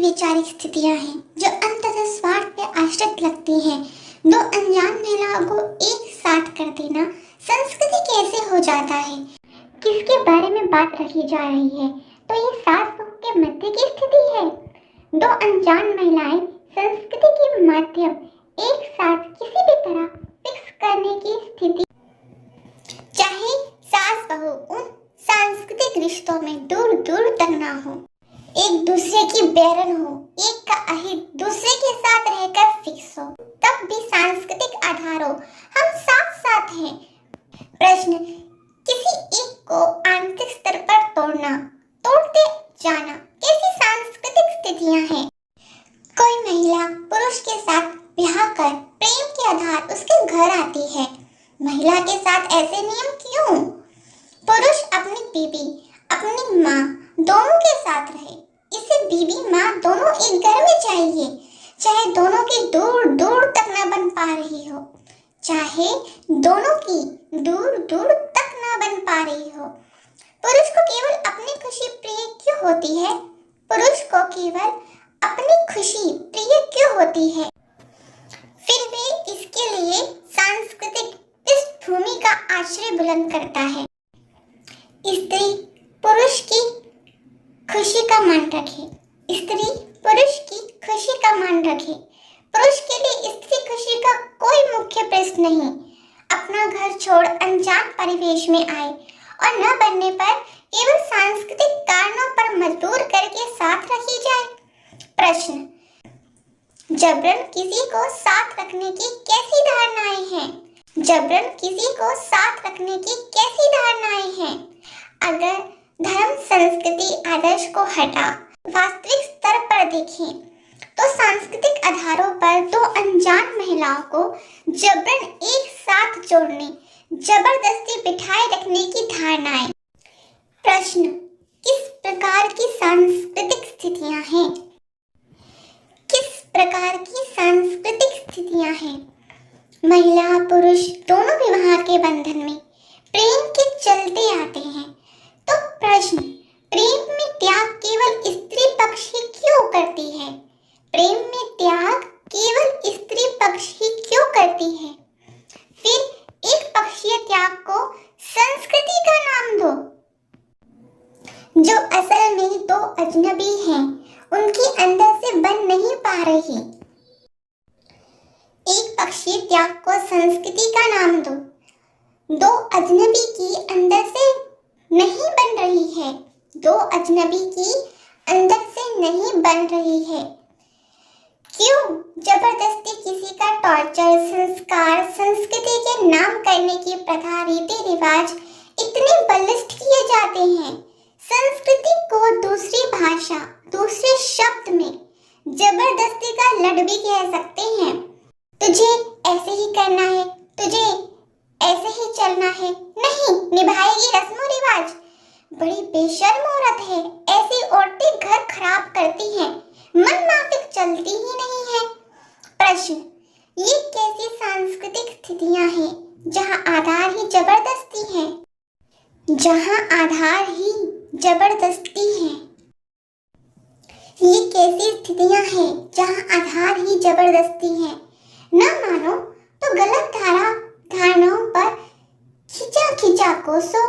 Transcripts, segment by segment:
वैचारिक स्थितियां हैं जो अंततः स्वार्थ पे आश्रित लगती हैं। दो अनजान महिलाओं को एक साथ कर देना संस्कृति कैसे हो जाता है, किसके बारे में बात रखी जा रही है? तो ये सास बहू के मध्य की स्थिति है। दो अनजान महिलाएं संस्कृति के माध्यम एक साथ किसी भी तरह फिक्स करने की स्थिति, चाहे सास बहू उन सांस्कृतिक रिश्तों में दूर दूर तक ना हो, एक दूसरे की बैरन हो, एक का अहित दूसरे के साथ रहकर फिक्स हो, तब भी सांस्कृतिक आधारों हम साथ साथ हैं। प्रश्न, किसी एक को आंतरिक स्तर पर तोड़ते जाना कैसी सांस्कृतिक स्थितियां हैं? कोई महिला पुरुष के साथ ब्याह कर प्रेम के आधार उसके घर आती है। महिला के साथ ऐसे नियम क्यों? पुरुष अपनी बीवी, अपनी माँ दोनों के साथ रहे। इसे बीवी माँ दोनों एक घर में चाहिए, चाहे दोनों की दूर दूर तक न बन पा रही हो, चाहे दोनों की दूर दूर तक न बन पा रही हो। पुरुष को केवल अपनी खुशी प्रिय क्यों होती है? पुरुष को केवल अपनी खुशी प्रिय क्यों होती है? फिर वे इसके लिए सांस्कृतिक पृष्ठभूमि का आश्रय बुलंद करता है। स्त्री पुरुष की खुशी का मान रखे, स्त्री पुरुष की खुशी का मान रखे। पुरुष के लिए स्त्री खुशी का कोई मुख्य प्रश्न नहीं। अपना घर छोड़ अनजान परिवेश में आए और न बनने पर केवल सांस्कृतिक कारणों पर मजबूर करके साथ रखी जाए। प्रश्न, जबरन किसी को साथ रखने की कैसी धारणाएं हैं? जबरन किसी को साथ रखने की कैसी धारणाएं हैं? अगर धर्म संस्कृति आदर्श को हटा वास्तविक स्तर पर देखें तो सांस्कृतिक आधारों पर दो अनजान महिलाओं को जबरन एक साथ जोड़ने, जबरदस्ती बिठाए रखने की धारणाएं। प्रश्न, किस प्रकार की सांस्कृतिक स्थितियां हैं? किस प्रकार की सांस्कृतिक स्थितियां हैं? महिला पुरुष दोनों विवाह के बंधन में प्रेम के चलते आते हैं। तो प्रश्न, प्रेम में त्याग केवल स्त्री पक्ष ही क्यों करती है? प्रेम में त्याग केवल स्त्री पक्ष ही क्यों करती है? फिर एक पक्षीय त्याग को संस्कृति का नाम दो, जो असल में दो अजनबी हैं, उनकी अंदर से बन नहीं पा रही। एक पक्षीय त्याग को संस्कृति का नाम दो, दो अजनबी की अंदर से नहीं बन रही है, दो अजनबी की अंदर से नहीं बन रही है। क्यों जबरदस्ती किसी का टॉर्चर, संस्कार, संस्कृति के नाम करने की प्रथा, रीति रिवाज इतने बलिष्ठ किए जाते हैं? संस्कृति को दूसरी भाषा, दूसरे शब्द में जबरदस्ती का लड़ भी कह सकते हैं। तुझे ऐसे ही करना है, तुझे ऐसे ही चलना है, नहीं निभाएगी रस्मों रिवाज। बड़ी बेशर्म औरत है, ऐसी औरतें घर खराब करती हैं, मन माफिक चलती ही नहीं है। प्रश्न, ये कैसी सांस्कृतिक स्थितियां हैं जहां आधार ही जबरदस्ती है? जहां आधार ही जबरदस्ती है। ये कैसी स्थितियां हैं जहां आधार ही जबरदस्ती है? न मानो तो गलत धारणाओं पर खिंचा कोसो।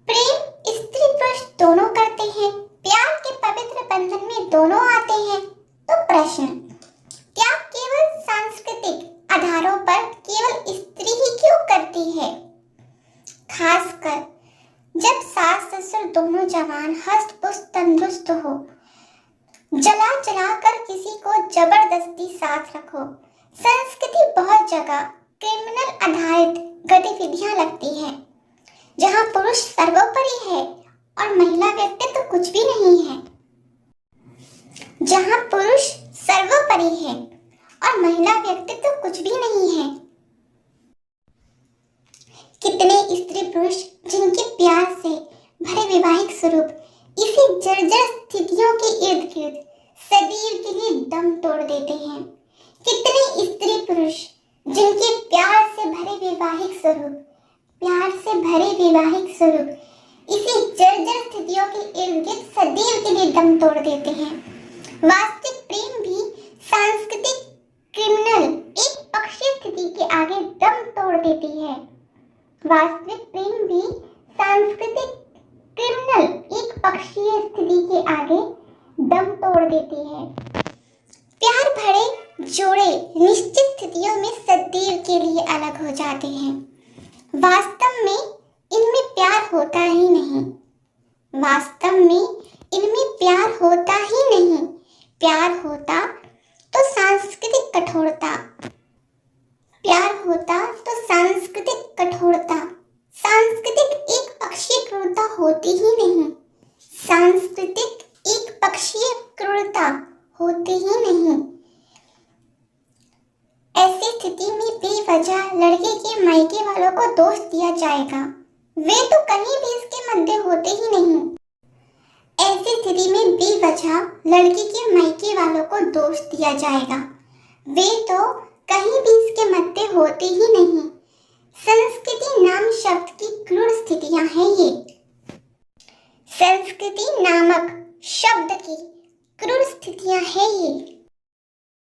प्रेम स्त्री पुरुष दोनों करते हैं, प्यार के पवित्र बंधन में दोनों आते हैं। तो प्रश्न, क्या केवल सांस्कृतिक आधारों पर केवल स्त्री ही क्यों करती है? खासकर जब सास ससुर दोनों जवान, हष्ट पुष्ट तंदुरुस्त हो, जला कर किसी को जबरदस्ती साथ रखो। संस्कृति बहुत जगह क्रिमिनल आधारित गतिविधियां लगती हैं, जहां पुरुष सर्वोपरि है और महिला व्यक्तित्व तो कुछ भी नहीं है। जहां पुरुष सर्वोपरि है और महिला व्यक्तित्व तो कुछ भी नहीं है। कितने स्त्री पुरुष जिनके प्यार से भरे वैवाहिक स्वरूप इसी जर्जर स्थितियों के इर्द गिर्द सदैव के लिए दम तोड़ देते हैं। कितने स्त्री पुरुष जिनके प्यार से भरे वैवाहिक स्वरूप इसी जर्जर स्थितियों के इर्द गिर्द सदैव के लिए दम तोड़ देते हैं। वास्तविक प्रेम भी सांस्कृतिक क्रिमिनल एक पक्षीय स्थिति के आगे दम तोड़ देती है। वास्तविक प्रेम भी सांस्कृतिक क्रिमिनल एक पक्षीय स्थिति के आगे दम तोड़ देती है। प्यार भरे जोड़े निश्चित स्थितियों में सदैव के लिए अलग हो जाते हैं। वास्तव में इनमें प्यार होता ही नहीं। वास्तव में इनमें प्यार होता ही नहीं। प्यार होता तो सांस्कृतिक कठोरता। प्यार होता तो सांस्कृतिक कठोरता। सांस्कृतिक एक पक्षीय क्रूरता होती ही नहीं। सांस्कृतिक एक पक्षीय क्रूरता होती ही नहीं। ऐसी स्थिति में बेवजह लड़के के मायके वालों को दोष दिया जाएगा। वे तो कहीं भी इसके मध्य होते ही नहीं। ऐसी स्थिति में बेवजह लड़की के मायके वालों को दोष दिया जाएगा। वे तो कहीं भी इसके मध्य होते ही नहीं। संस्कृति नाम शब्द की क्रूर स्थितियां हैं ये। संस्कृति नामक शब्द की क्रूर स्थितियां हैं ये।